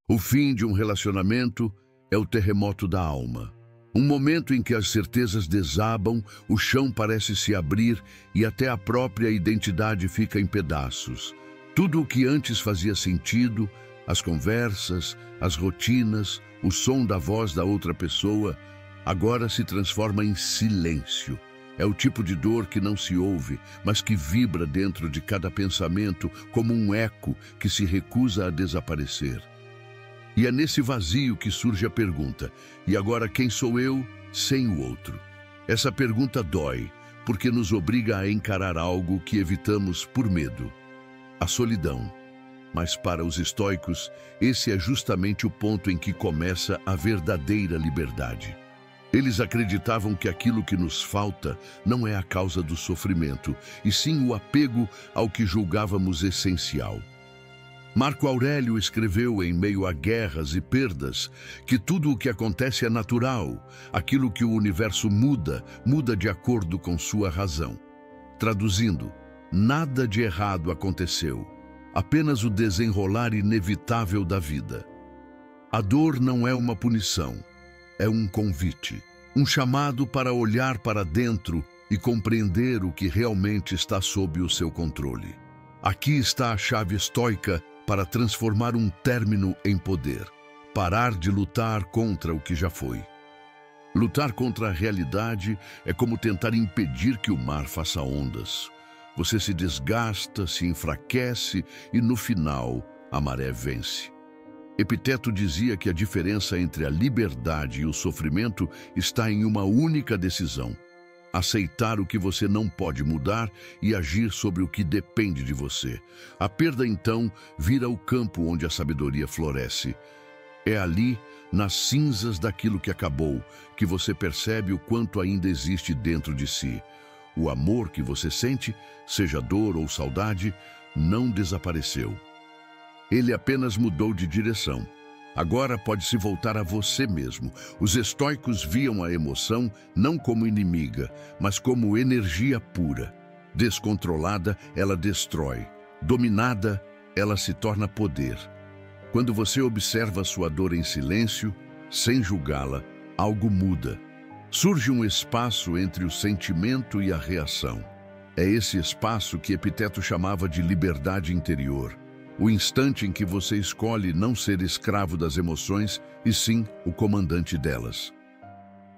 O fim de um relacionamento é o terremoto da alma. Um momento em que as certezas desabam, o chão parece se abrir e até a própria identidade fica em pedaços. Tudo o que antes fazia sentido, as conversas, as rotinas, o som da voz da outra pessoa, agora se transforma em silêncio. É o tipo de dor que não se ouve, mas que vibra dentro de cada pensamento como um eco que se recusa a desaparecer. E é nesse vazio que surge a pergunta: e agora quem sou eu sem o outro? Essa pergunta dói, porque nos obriga a encarar algo que evitamos por medo: a solidão. Mas para os estoicos, esse é justamente o ponto em que começa a verdadeira liberdade. Eles acreditavam que aquilo que nos falta não é a causa do sofrimento, e sim o apego ao que julgávamos essencial. Marco Aurélio escreveu em meio a guerras e perdas que tudo o que acontece é natural, aquilo que o universo muda, muda de acordo com sua razão. Traduzindo, nada de errado aconteceu, apenas o desenrolar inevitável da vida. A dor não é uma punição, é um convite, um chamado para olhar para dentro e compreender o que realmente está sob o seu controle. Aqui está a chave estoica para transformar um término em poder, parar de lutar contra o que já foi. Lutar contra a realidade é como tentar impedir que o mar faça ondas. Você se desgasta, se enfraquece e no final a maré vence. Epiteto dizia que a diferença entre a liberdade e o sofrimento está em uma única decisão: aceitar o que você não pode mudar e agir sobre o que depende de você. A perda, então, vira o campo onde a sabedoria floresce. É ali, nas cinzas daquilo que acabou, que você percebe o quanto ainda existe dentro de si. O amor que você sente, seja dor ou saudade, não desapareceu. Ele apenas mudou de direção. Agora pode se voltar a você mesmo. Os estoicos viam a emoção não como inimiga, mas como energia pura. Descontrolada, ela destrói. Dominada, ela se torna poder. Quando você observa sua dor em silêncio, sem julgá-la, algo muda. Surge um espaço entre o sentimento e a reação. É esse espaço que Epiteto chamava de liberdade interior. O instante em que você escolhe não ser escravo das emoções, e sim o comandante delas.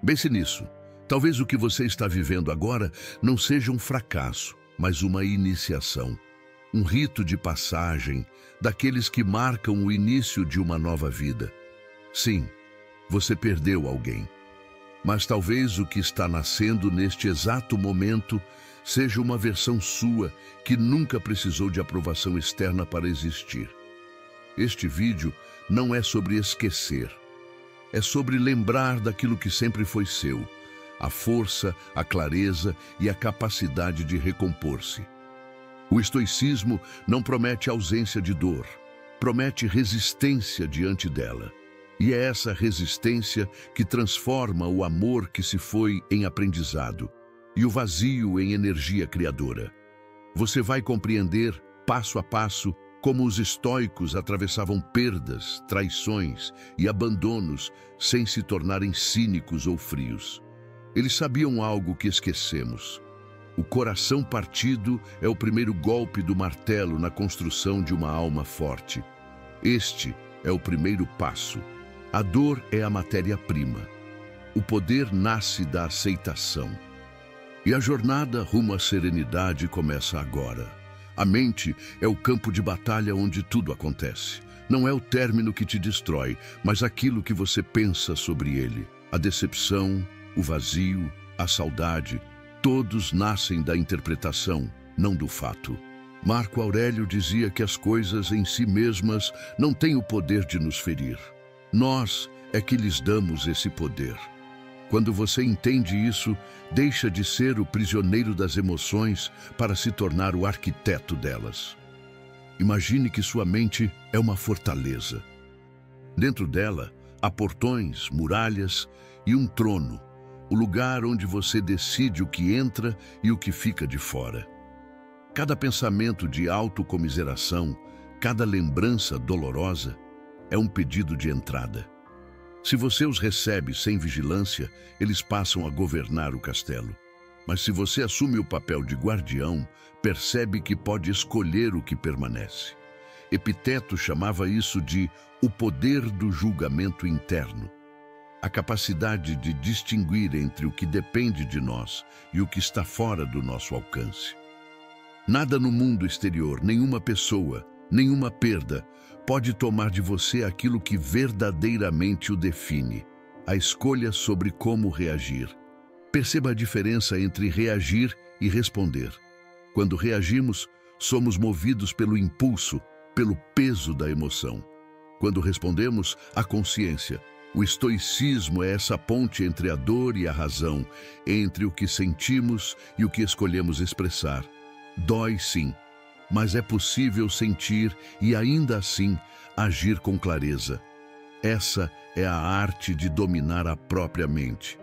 Pense nisso. Talvez o que você está vivendo agora não seja um fracasso, mas uma iniciação. Um rito de passagem, daqueles que marcam o início de uma nova vida. Sim, você perdeu alguém. Mas talvez o que está nascendo neste exato momento seja uma versão sua que nunca precisou de aprovação externa para existir. Este vídeo não é sobre esquecer. É sobre lembrar daquilo que sempre foi seu, a força, a clareza e a capacidade de recompor-se. O estoicismo não promete ausência de dor, promete resistência diante dela. E é essa resistência que transforma o amor que se foi em aprendizado e o vazio em energia criadora. Você vai compreender, passo a passo, como os estoicos atravessavam perdas, traições e abandonos sem se tornarem cínicos ou frios. Eles sabiam algo que esquecemos. O coração partido é o primeiro golpe do martelo na construção de uma alma forte. Este é o primeiro passo. A dor é a matéria-prima. O poder nasce da aceitação. E a jornada rumo à serenidade começa agora. A mente é o campo de batalha onde tudo acontece. Não é o término que te destrói, mas aquilo que você pensa sobre ele. A decepção, o vazio, a saudade, todos nascem da interpretação, não do fato. Marco Aurélio dizia que as coisas em si mesmas não têm o poder de nos ferir. Nós é que lhes damos esse poder. Quando você entende isso, deixa de ser o prisioneiro das emoções para se tornar o arquiteto delas. Imagine que sua mente é uma fortaleza. Dentro dela, há portões, muralhas e um trono, o lugar onde você decide o que entra e o que fica de fora. Cada pensamento de autocomiseração, cada lembrança dolorosa, é um pedido de entrada. Se você os recebe sem vigilância, eles passam a governar o castelo. Mas se você assume o papel de guardião, percebe que pode escolher o que permanece. Epiteto chamava isso de o poder do julgamento interno. A capacidade de distinguir entre o que depende de nós e o que está fora do nosso alcance. Nada no mundo exterior, nenhuma pessoa, nenhuma perda, pode tomar de você aquilo que verdadeiramente o define, a escolha sobre como reagir. Perceba a diferença entre reagir e responder. Quando reagimos, somos movidos pelo impulso, pelo peso da emoção. Quando respondemos, a consciência. O estoicismo é essa ponte entre a dor e a razão, entre o que sentimos e o que escolhemos expressar. Dói sim, mas é possível sentir e ainda assim agir com clareza. Essa é a arte de dominar a própria mente.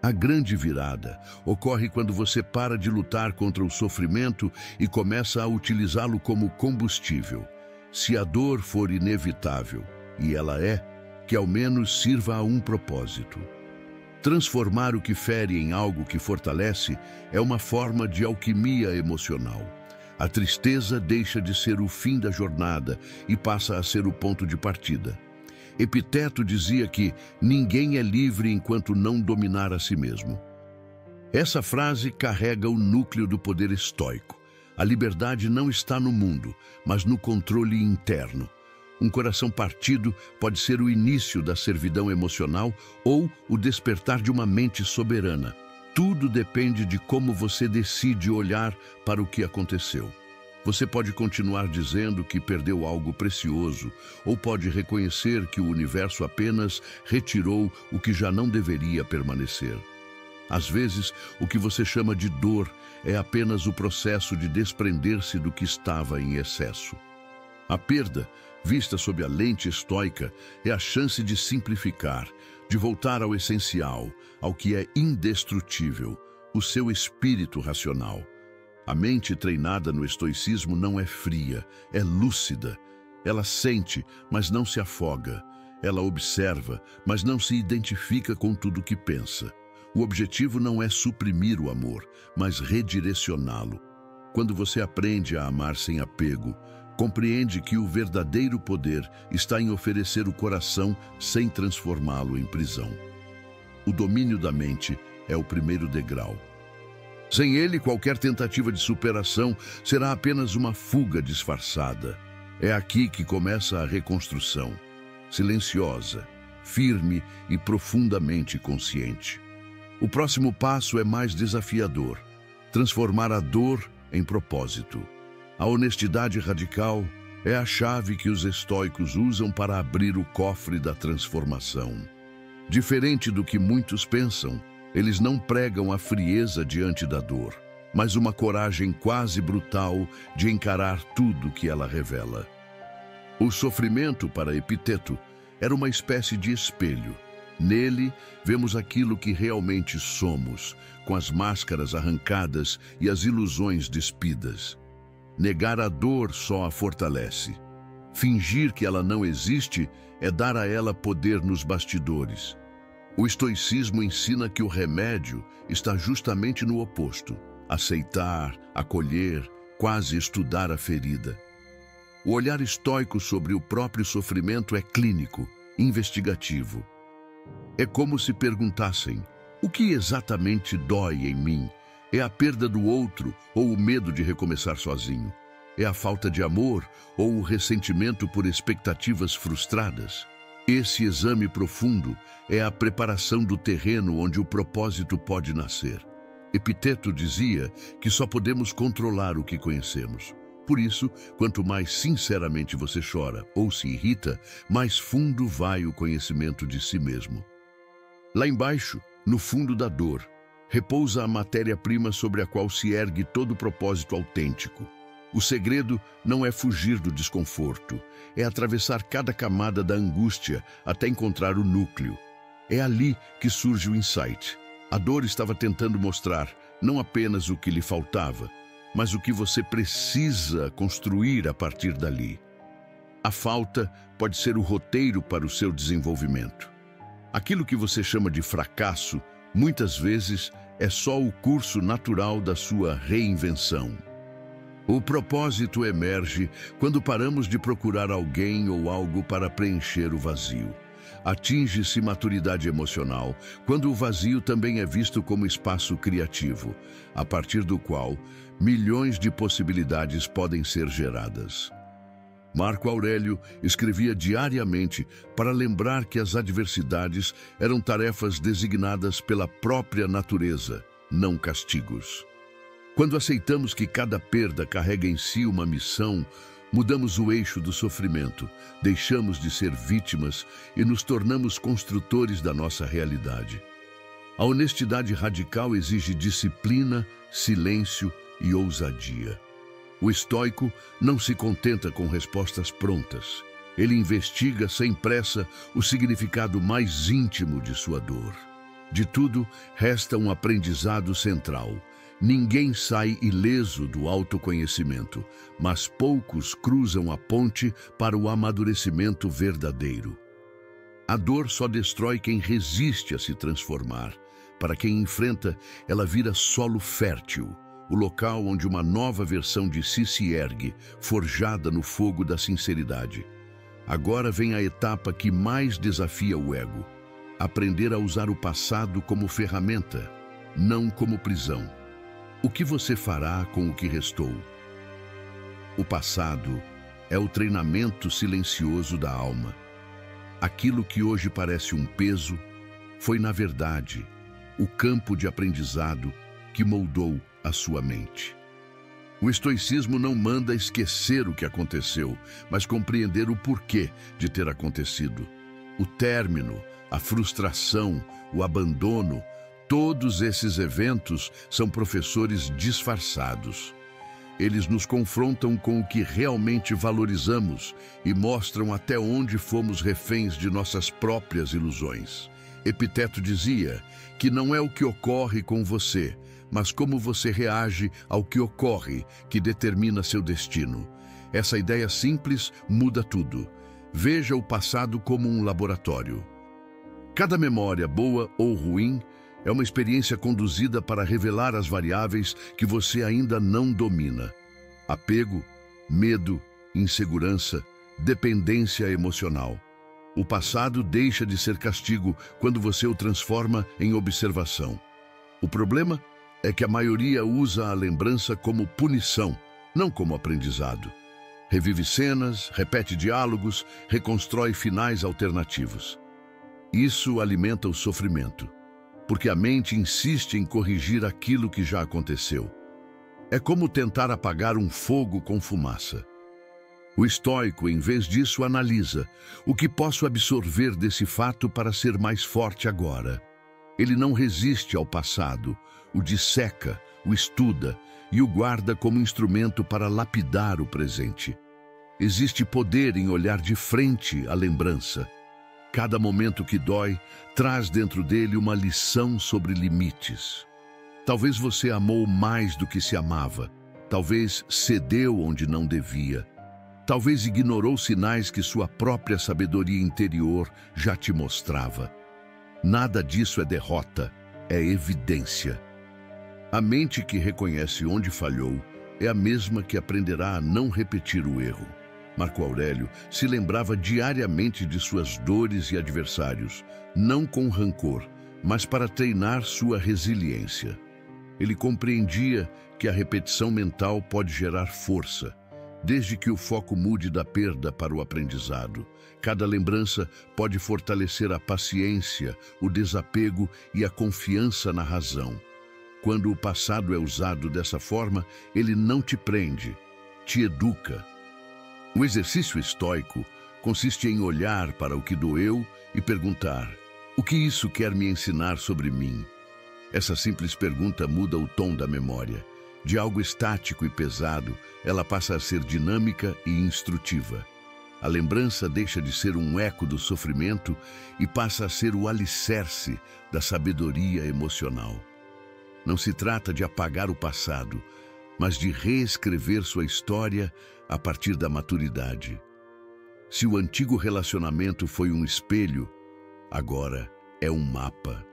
A grande virada ocorre quando você para de lutar contra o sofrimento e começa a utilizá-lo como combustível. Se a dor for inevitável, e ela é, que ao menos sirva a um propósito. Transformar o que fere em algo que fortalece é uma forma de alquimia emocional. A tristeza deixa de ser o fim da jornada e passa a ser o ponto de partida. Epiteto dizia que ninguém é livre enquanto não dominar a si mesmo. Essa frase carrega o núcleo do poder estoico. A liberdade não está no mundo, mas no controle interno. Um coração partido pode ser o início da servidão emocional ou o despertar de uma mente soberana. Tudo depende de como você decide olhar para o que aconteceu. Você pode continuar dizendo que perdeu algo precioso, ou pode reconhecer que o universo apenas retirou o que já não deveria permanecer. Às vezes, o que você chama de dor é apenas o processo de desprender-se do que estava em excesso. A perda, vista sob a lente estoica, é a chance de simplificar, de voltar ao essencial, ao que é indestrutível, o seu espírito racional. A mente treinada no estoicismo não é fria, é lúcida. Ela sente, mas não se afoga. Ela observa, mas não se identifica com tudo que pensa. O objetivo não é suprimir o amor, mas redirecioná-lo. Quando você aprende a amar sem apego, compreende que o verdadeiro poder está em oferecer o coração sem transformá-lo em prisão. O domínio da mente é o primeiro degrau. Sem ele, qualquer tentativa de superação será apenas uma fuga disfarçada. É aqui que começa a reconstrução, silenciosa, firme e profundamente consciente. O próximo passo é mais desafiador: transformar a dor em propósito. A honestidade radical é a chave que os estoicos usam para abrir o cofre da transformação. Diferente do que muitos pensam, eles não pregam a frieza diante da dor, mas uma coragem quase brutal de encarar tudo que ela revela. O sofrimento, para Epiteto, era uma espécie de espelho. Nele, vemos aquilo que realmente somos, com as máscaras arrancadas e as ilusões despidas. Negar a dor só a fortalece. Fingir que ela não existe é dar a ela poder nos bastidores. O estoicismo ensina que o remédio está justamente no oposto: aceitar, acolher, quase estudar a ferida. O olhar estoico sobre o próprio sofrimento é clínico, investigativo. É como se perguntassem: o que exatamente dói em mim? É a perda do outro ou o medo de recomeçar sozinho? É a falta de amor ou o ressentimento por expectativas frustradas? Esse exame profundo é a preparação do terreno onde o propósito pode nascer. Epiteto dizia que só podemos controlar o que conhecemos. Por isso, quanto mais sinceramente você chora ou se irrita, mais fundo vai o conhecimento de si mesmo. Lá embaixo, no fundo da dor, repousa a matéria-prima sobre a qual se ergue todo o propósito autêntico. O segredo não é fugir do desconforto, é atravessar cada camada da angústia até encontrar o núcleo. É ali que surge o insight. A dor estava tentando mostrar não apenas o que lhe faltava, mas o que você precisa construir a partir dali. A falta pode ser o roteiro para o seu desenvolvimento. Aquilo que você chama de fracasso, muitas vezes, é só o curso natural da sua reinvenção. O propósito emerge quando paramos de procurar alguém ou algo para preencher o vazio. Atinge-se maturidade emocional quando o vazio também é visto como espaço criativo, a partir do qual milhões de possibilidades podem ser geradas. Marco Aurélio escrevia diariamente para lembrar que as adversidades eram tarefas designadas pela própria natureza, não castigos. Quando aceitamos que cada perda carrega em si uma missão, mudamos o eixo do sofrimento, deixamos de ser vítimas e nos tornamos construtores da nossa realidade. A honestidade radical exige disciplina, silêncio e ousadia. O estoico não se contenta com respostas prontas. Ele investiga sem pressa o significado mais íntimo de sua dor. De tudo, resta um aprendizado central. Ninguém sai ileso do autoconhecimento, mas poucos cruzam a ponte para o amadurecimento verdadeiro. A dor só destrói quem resiste a se transformar. Para quem enfrenta, ela vira solo fértil, o local onde uma nova versão de si se ergue, forjada no fogo da sinceridade. Agora vem a etapa que mais desafia o ego: aprender a usar o passado como ferramenta, não como prisão. O que você fará com o que restou? O passado é o treinamento silencioso da alma. Aquilo que hoje parece um peso foi, na verdade, o campo de aprendizado que moldou a sua mente. O estoicismo não manda esquecer o que aconteceu, mas compreender o porquê de ter acontecido. O término, a frustração, o abandono, todos esses eventos são professores disfarçados. Eles nos confrontam com o que realmente valorizamos e mostram até onde fomos reféns de nossas próprias ilusões. Epiteto dizia que não é o que ocorre com você, mas como você reage ao que ocorre que determina seu destino. Essa ideia simples muda tudo. Veja o passado como um laboratório. Cada memória, boa ou ruim, é uma experiência conduzida para revelar as variáveis que você ainda não domina. Apego, medo, insegurança, dependência emocional. O passado deixa de ser castigo quando você o transforma em observação. O problema é que a maioria usa a lembrança como punição, não como aprendizado. Revive cenas, repete diálogos, reconstrói finais alternativos. Isso alimenta o sofrimento, porque a mente insiste em corrigir aquilo que já aconteceu. É como tentar apagar um fogo com fumaça. O estoico, em vez disso, analisa: o que posso absorver desse fato para ser mais forte agora? Ele não resiste ao passado, o disseca, o estuda e o guarda como instrumento para lapidar o presente. Existe poder em olhar de frente à lembrança. Cada momento que dói traz dentro dele uma lição sobre limites. Talvez você amou mais do que se amava. Talvez cedeu onde não devia. Talvez ignorou sinais que sua própria sabedoria interior já te mostrava. Nada disso é derrota, é evidência. A mente que reconhece onde falhou é a mesma que aprenderá a não repetir o erro. Marco Aurélio se lembrava diariamente de suas dores e adversários, não com rancor, mas para treinar sua resiliência. Ele compreendia que a repetição mental pode gerar força, desde que o foco mude da perda para o aprendizado. Cada lembrança pode fortalecer a paciência, o desapego e a confiança na razão. Quando o passado é usado dessa forma, ele não te prende, te educa. O exercício estoico consiste em olhar para o que doeu e perguntar: o que isso quer me ensinar sobre mim? Essa simples pergunta muda o tom da memória. De algo estático e pesado, ela passa a ser dinâmica e instrutiva. A lembrança deixa de ser um eco do sofrimento e passa a ser o alicerce da sabedoria emocional. Não se trata de apagar o passado, mas de reescrever sua história a partir da maturidade. Se o antigo relacionamento foi um espelho, agora é um mapa.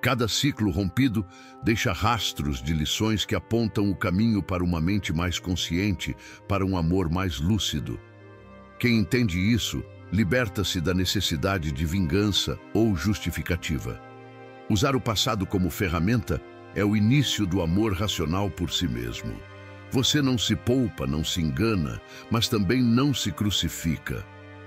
Cada ciclo rompido deixa rastros de lições que apontam o caminho para uma mente mais consciente, para um amor mais lúcido. Quem entende isso, liberta-se da necessidade de vingança ou justificativa. Usar o passado como ferramenta é o início do amor racional por si mesmo. Você não se poupa, não se engana, mas também não se crucifica.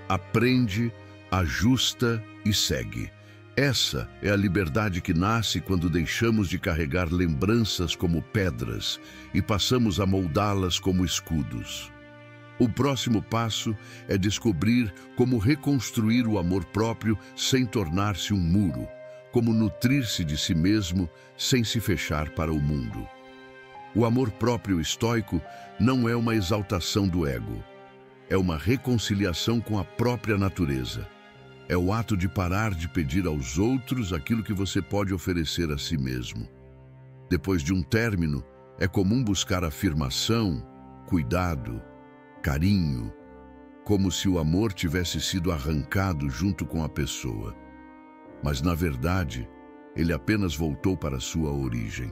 Aprende, ajusta e segue. Essa é a liberdade que nasce quando deixamos de carregar lembranças como pedras e passamos a moldá-las como escudos. O próximo passo é descobrir como reconstruir o amor próprio sem tornar-se um muro, como nutrir-se de si mesmo sem se fechar para o mundo. O amor próprio estoico não é uma exaltação do ego, é uma reconciliação com a própria natureza. É o ato de parar de pedir aos outros aquilo que você pode oferecer a si mesmo. Depois de um término, é comum buscar afirmação, cuidado, carinho, como se o amor tivesse sido arrancado junto com a pessoa. Mas, na verdade, ele apenas voltou para sua origem.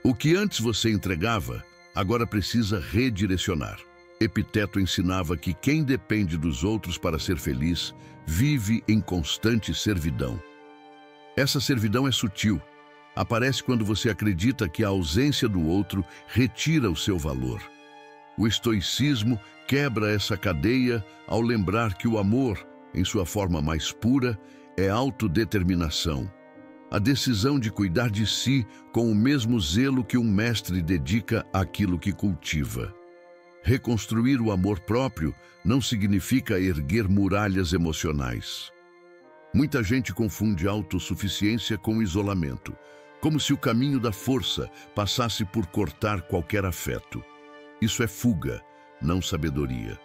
O que antes você entregava, agora precisa redirecionar. Epiteto ensinava que quem depende dos outros para ser feliz vive em constante servidão. Essa servidão é sutil. Aparece quando você acredita que a ausência do outro retira o seu valor. O estoicismo quebra essa cadeia ao lembrar que o amor, em sua forma mais pura, é autodeterminação. A decisão de cuidar de si com o mesmo zelo que um mestre dedica àquilo que cultiva. Reconstruir o amor próprio não significa erguer muralhas emocionais. Muita gente confunde autossuficiência com isolamento, como se o caminho da força passasse por cortar qualquer afeto. Isso é fuga, não sabedoria.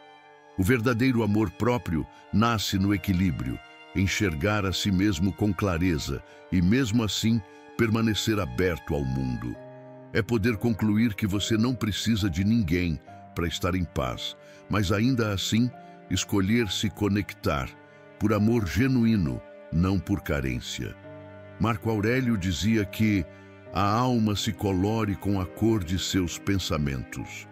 O verdadeiro amor próprio nasce no equilíbrio, enxergar a si mesmo com clareza e, mesmo assim, permanecer aberto ao mundo. É poder concluir que você não precisa de ninguém para estar em paz, mas ainda assim escolher se conectar por amor genuíno, não por carência. Marco Aurélio dizia que a alma se colore com a cor de seus pensamentos.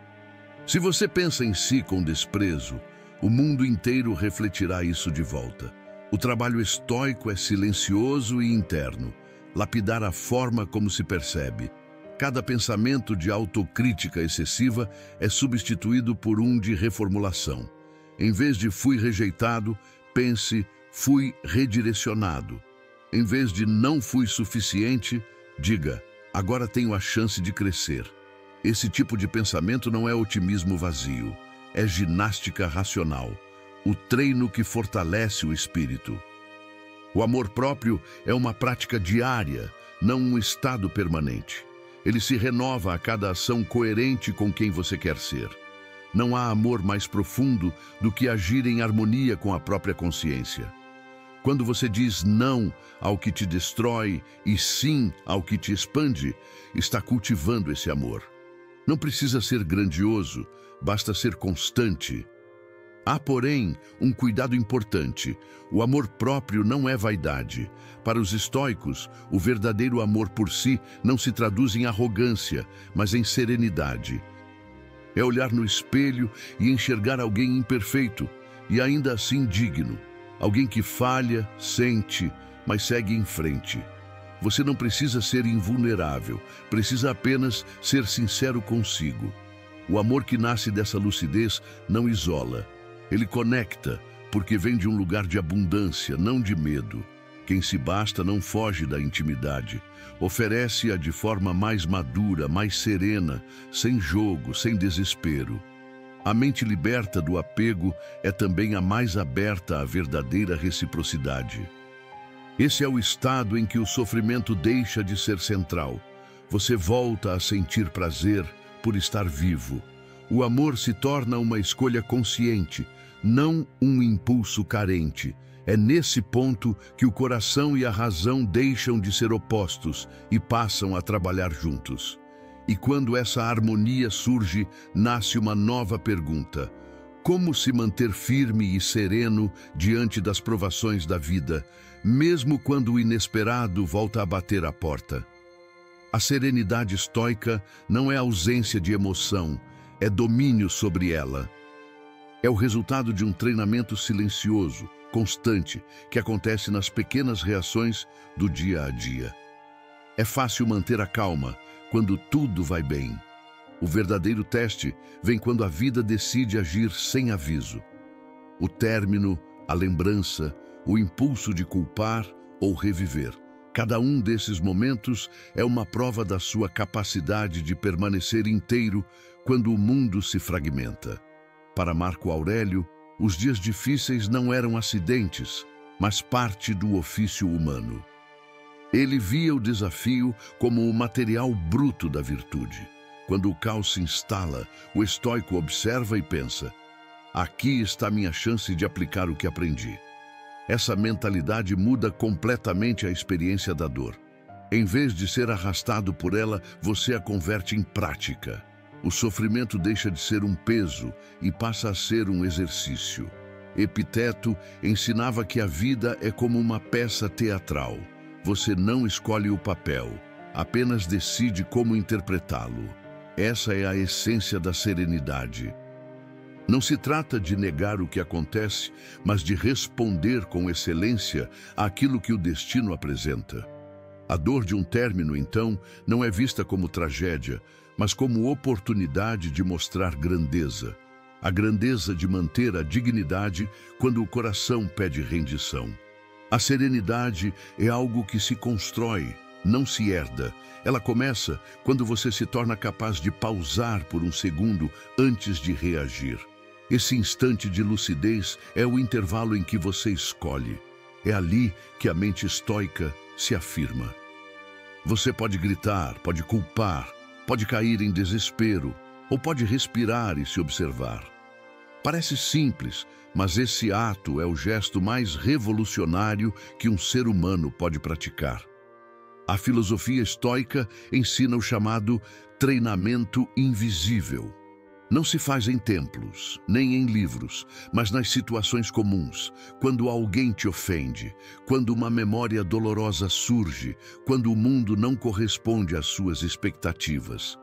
Se você pensa em si com desprezo, o mundo inteiro refletirá isso de volta. O trabalho estoico é silencioso e interno, lapidar a forma como se percebe. Cada pensamento de autocrítica excessiva é substituído por um de reformulação. Em vez de fui rejeitado, pense fui redirecionado. Em vez de não fui suficiente, diga agora tenho a chance de crescer. Esse tipo de pensamento não é otimismo vazio, é ginástica racional, o treino que fortalece o espírito. O amor próprio é uma prática diária, não um estado permanente. Ele se renova a cada ação coerente com quem você quer ser. Não há amor mais profundo do que agir em harmonia com a própria consciência. Quando você diz não ao que te destrói e sim ao que te expande, está cultivando esse amor. Não precisa ser grandioso, basta ser constante. Há, porém, um cuidado importante. O amor próprio não é vaidade. Para os estoicos, o verdadeiro amor por si não se traduz em arrogância, mas em serenidade. É olhar no espelho e enxergar alguém imperfeito e ainda assim digno. Alguém que falha, sente, mas segue em frente. Você não precisa ser invulnerável, precisa apenas ser sincero consigo. O amor que nasce dessa lucidez não isola. Ele conecta, porque vem de um lugar de abundância, não de medo. Quem se basta não foge da intimidade. Oferece-a de forma mais madura, mais serena, sem jogo, sem desespero. A mente liberta do apego é também a mais aberta à verdadeira reciprocidade. Esse é o estado em que o sofrimento deixa de ser central. Você volta a sentir prazer por estar vivo. O amor se torna uma escolha consciente, não um impulso carente. É nesse ponto que o coração e a razão deixam de ser opostos e passam a trabalhar juntos. E quando essa harmonia surge, nasce uma nova pergunta: Como se manter firme e sereno diante das provações da vida, mesmo quando o inesperado volta a bater à porta. A serenidade estoica não é ausência de emoção, é domínio sobre ela. É o resultado de um treinamento silencioso, constante, que acontece nas pequenas reações do dia a dia. É fácil manter a calma quando tudo vai bem. O verdadeiro teste vem quando a vida decide agir sem aviso. O término, a lembrança, o impulso de culpar ou reviver. Cada um desses momentos é uma prova da sua capacidade de permanecer inteiro quando o mundo se fragmenta. Para Marco Aurélio, os dias difíceis não eram acidentes, mas parte do ofício humano. Ele via o desafio como o material bruto da virtude. Quando o caos se instala, o estoico observa e pensa: aqui está minha chance de aplicar o que aprendi. Essa mentalidade muda completamente a experiência da dor. Em vez de ser arrastado por ela, você a converte em prática. O sofrimento deixa de ser um peso e passa a ser um exercício. Epiteto ensinava que a vida é como uma peça teatral. Você não escolhe o papel, apenas decide como interpretá-lo. Essa é a essência da serenidade. Não se trata de negar o que acontece, mas de responder com excelência àquilo que o destino apresenta. A dor de um término, então, não é vista como tragédia, mas como oportunidade de mostrar grandeza. A grandeza de manter a dignidade quando o coração pede rendição. A serenidade é algo que se constrói, não se herda. Ela começa quando você se torna capaz de pausar por um segundo antes de reagir. Esse instante de lucidez é o intervalo em que você escolhe. É ali que a mente estoica se afirma. Você pode gritar, pode culpar, pode cair em desespero, ou pode respirar e se observar. Parece simples, mas esse ato é o gesto mais revolucionário que um ser humano pode praticar. A filosofia estoica ensina o chamado treinamento invisível. Não se faz em templos, nem em livros, mas nas situações comuns, quando alguém te ofende, quando uma memória dolorosa surge, quando o mundo não corresponde às suas expectativas.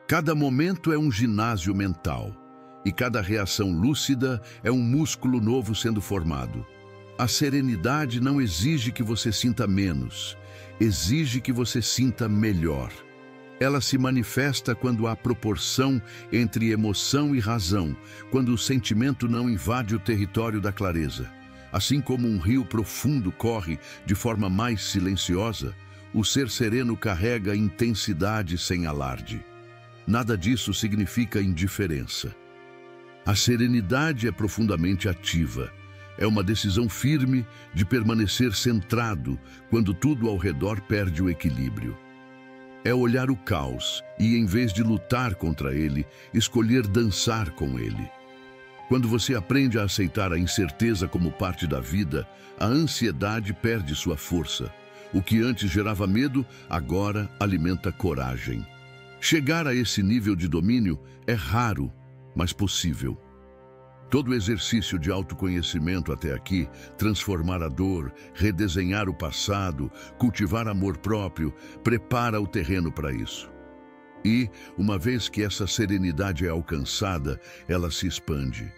Cada momento é um ginásio mental, e cada reação lúcida é um músculo novo sendo formado. A serenidade não exige que você sinta menos, exige que você sinta melhor. Ela se manifesta quando há proporção entre emoção e razão, quando o sentimento não invade o território da clareza. Assim como um rio profundo corre de forma mais silenciosa, o ser sereno carrega intensidade sem alarde. Nada disso significa indiferença. A serenidade é profundamente ativa. É uma decisão firme de permanecer centrado quando tudo ao redor perde o equilíbrio. É olhar o caos e, em vez de lutar contra ele, escolher dançar com ele. Quando você aprende a aceitar a incerteza como parte da vida, a ansiedade perde sua força. O que antes gerava medo, agora alimenta coragem. Chegar a esse nível de domínio é raro, mas possível. Todo exercício de autoconhecimento até aqui, transformar a dor, redesenhar o passado, cultivar amor próprio, prepara o terreno para isso. E, uma vez que essa serenidade é alcançada, ela se expande.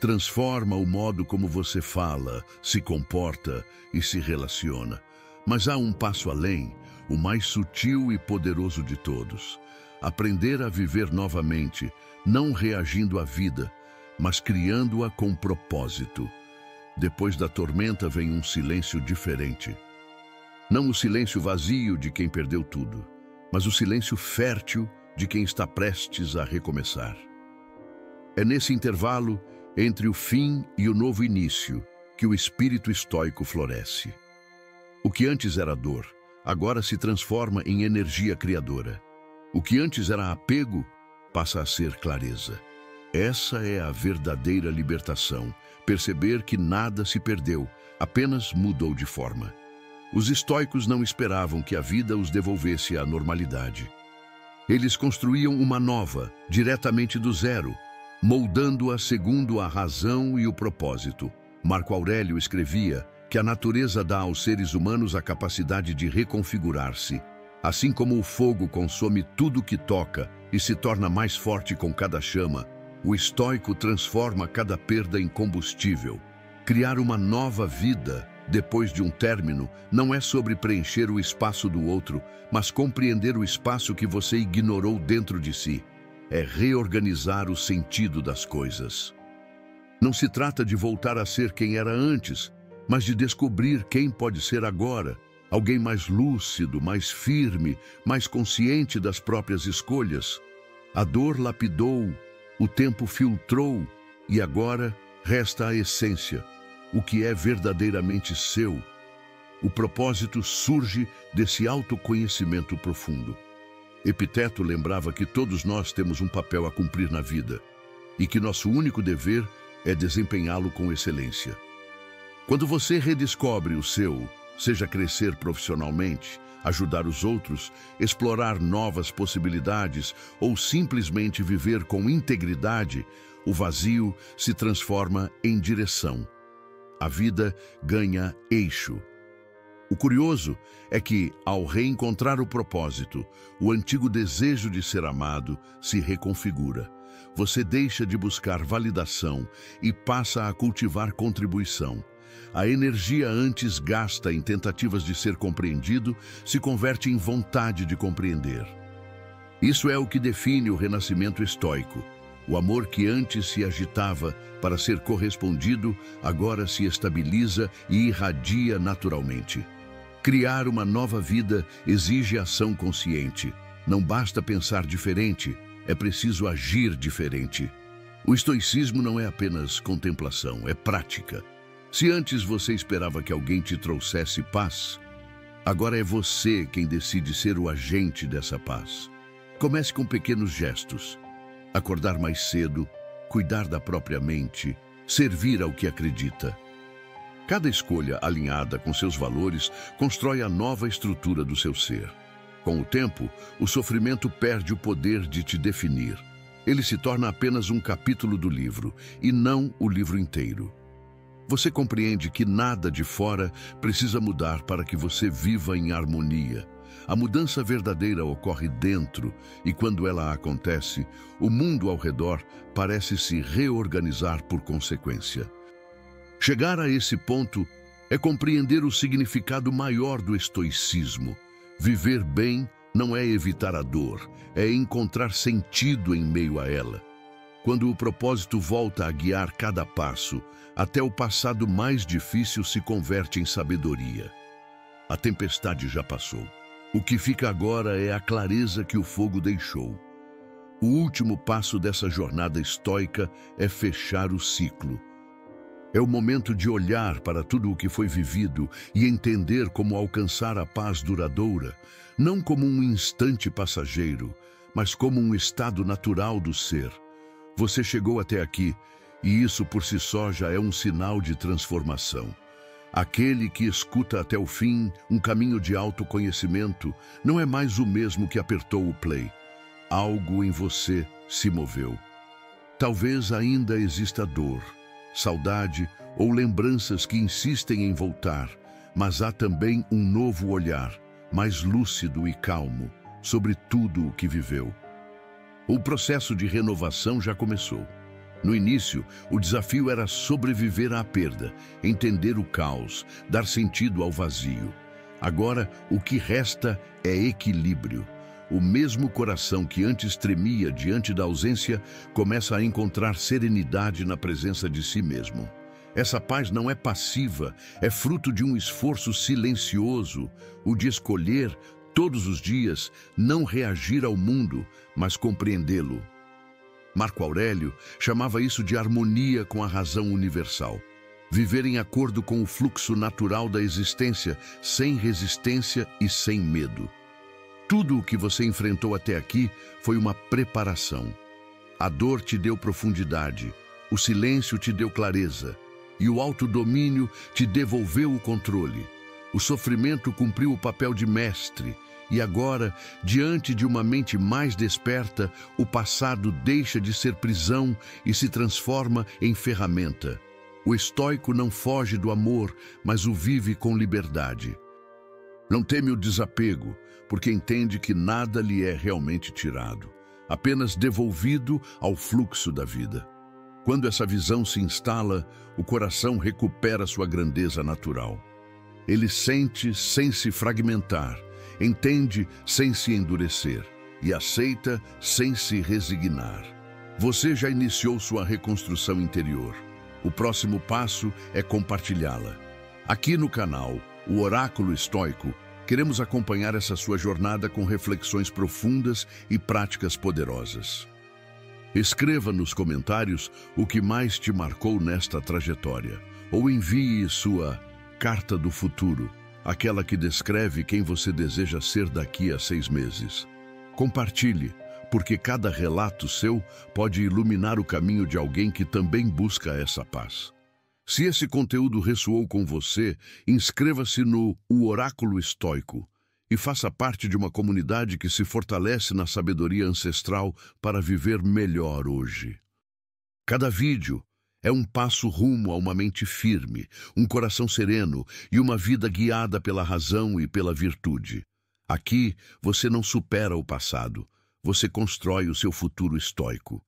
Transforma o modo como você fala, se comporta e se relaciona. Mas há um passo além, o mais sutil e poderoso de todos. Aprender a viver novamente, não reagindo à vida, mas criando-a com propósito. Depois da tormenta vem um silêncio diferente. Não o silêncio vazio de quem perdeu tudo, mas o silêncio fértil de quem está prestes a recomeçar. É nesse intervalo, entre o fim e o novo início, que o espírito estoico floresce. O que antes era dor, agora se transforma em energia criadora. O que antes era apego, passa a ser clareza. Essa é a verdadeira libertação, perceber que nada se perdeu, apenas mudou de forma. Os estoicos não esperavam que a vida os devolvesse à normalidade. Eles construíam uma nova, diretamente do zero, moldando-a segundo a razão e o propósito. Marco Aurélio escrevia que a natureza dá aos seres humanos a capacidade de reconfigurar-se. Assim como o fogo consome tudo que toca e se torna mais forte com cada chama, o estoico transforma cada perda em combustível. Criar uma nova vida depois de um término não é sobre preencher o espaço do outro, mas compreender o espaço que você ignorou dentro de si. É reorganizar o sentido das coisas. Não se trata de voltar a ser quem era antes, mas de descobrir quem pode ser agora. Alguém mais lúcido, mais firme, mais consciente das próprias escolhas. A dor lapidou, o tempo filtrou e agora resta a essência, o que é verdadeiramente seu. O propósito surge desse autoconhecimento profundo. Epiteto lembrava que todos nós temos um papel a cumprir na vida e que nosso único dever é desempenhá-lo com excelência. Quando você redescobre o seu, seja crescer profissionalmente, ajudar os outros, explorar novas possibilidades ou simplesmente viver com integridade, o vazio se transforma em direção. A vida ganha eixo. O curioso é que, ao reencontrar o propósito, o antigo desejo de ser amado se reconfigura. Você deixa de buscar validação e passa a cultivar contribuição. A energia antes gasta em tentativas de ser compreendido se converte em vontade de compreender. Isso é o que define o renascimento estoico. O amor que antes se agitava para ser correspondido, agora se estabiliza e irradia naturalmente. Criar uma nova vida exige ação consciente. Não basta pensar diferente, é preciso agir diferente. O estoicismo não é apenas contemplação, é prática. Se antes você esperava que alguém te trouxesse paz, agora é você quem decide ser o agente dessa paz. Comece com pequenos gestos. Acordar mais cedo, cuidar da própria mente, servir ao que acredita. Cada escolha alinhada com seus valores constrói a nova estrutura do seu ser. Com o tempo, o sofrimento perde o poder de te definir. Ele se torna apenas um capítulo do livro, e não o livro inteiro. Você compreende que nada de fora precisa mudar para que você viva em harmonia. A mudança verdadeira ocorre dentro, e quando ela acontece, o mundo ao redor parece se reorganizar por consequência. Chegar a esse ponto é compreender o significado maior do estoicismo. Viver bem não é evitar a dor, é encontrar sentido em meio a ela. Quando o propósito volta a guiar cada passo, até o passado mais difícil se converte em sabedoria. A tempestade já passou. O que fica agora é a clareza que o fogo deixou. O último passo dessa jornada estoica é fechar o ciclo. É o momento de olhar para tudo o que foi vivido e entender como alcançar a paz duradoura, não como um instante passageiro, mas como um estado natural do ser. Você chegou até aqui, e isso por si só já é um sinal de transformação. Aquele que escuta até o fim um caminho de autoconhecimento não é mais o mesmo que apertou o play. Algo em você se moveu. Talvez ainda exista dor, saudade ou lembranças que insistem em voltar, mas há também um novo olhar, mais lúcido e calmo, sobre tudo o que viveu. O processo de renovação já começou. No início, o desafio era sobreviver à perda, entender o caos, dar sentido ao vazio. Agora, o que resta é equilíbrio. O mesmo coração que antes tremia diante da ausência começa a encontrar serenidade na presença de si mesmo. Essa paz não é passiva, é fruto de um esforço silencioso, o de escolher, todos os dias, não reagir ao mundo, mas compreendê-lo. Marco Aurélio chamava isso de harmonia com a razão universal. Viver em acordo com o fluxo natural da existência, sem resistência e sem medo. Tudo o que você enfrentou até aqui foi uma preparação. A dor te deu profundidade, o silêncio te deu clareza, e o autodomínio te devolveu o controle. O sofrimento cumpriu o papel de mestre, E agora, diante de uma mente mais desperta, o passado deixa de ser prisão e se transforma em ferramenta. O estoico não foge do amor, mas o vive com liberdade. Não teme o desapego, porque entende que nada lhe é realmente tirado, apenas devolvido ao fluxo da vida. Quando essa visão se instala, o coração recupera sua grandeza natural. Ele sente sem se fragmentar, entende sem se endurecer e aceita sem se resignar. Você já iniciou sua reconstrução interior. O próximo passo é compartilhá-la. Aqui no canal, o Oráculo Estoico, queremos acompanhar essa sua jornada com reflexões profundas e práticas poderosas. Escreva nos comentários o que mais te marcou nesta trajetória, ou envie sua carta do futuro, aquela que descreve quem você deseja ser daqui a 6 meses. Compartilhe, porque cada relato seu pode iluminar o caminho de alguém que também busca essa paz. Se esse conteúdo ressoou com você, inscreva-se no O Oráculo Estoico e faça parte de uma comunidade que se fortalece na sabedoria ancestral para viver melhor hoje. Cada vídeo é um passo rumo a uma mente firme, um coração sereno e uma vida guiada pela razão e pela virtude. Aqui, você não supera o passado, você constrói o seu futuro estoico.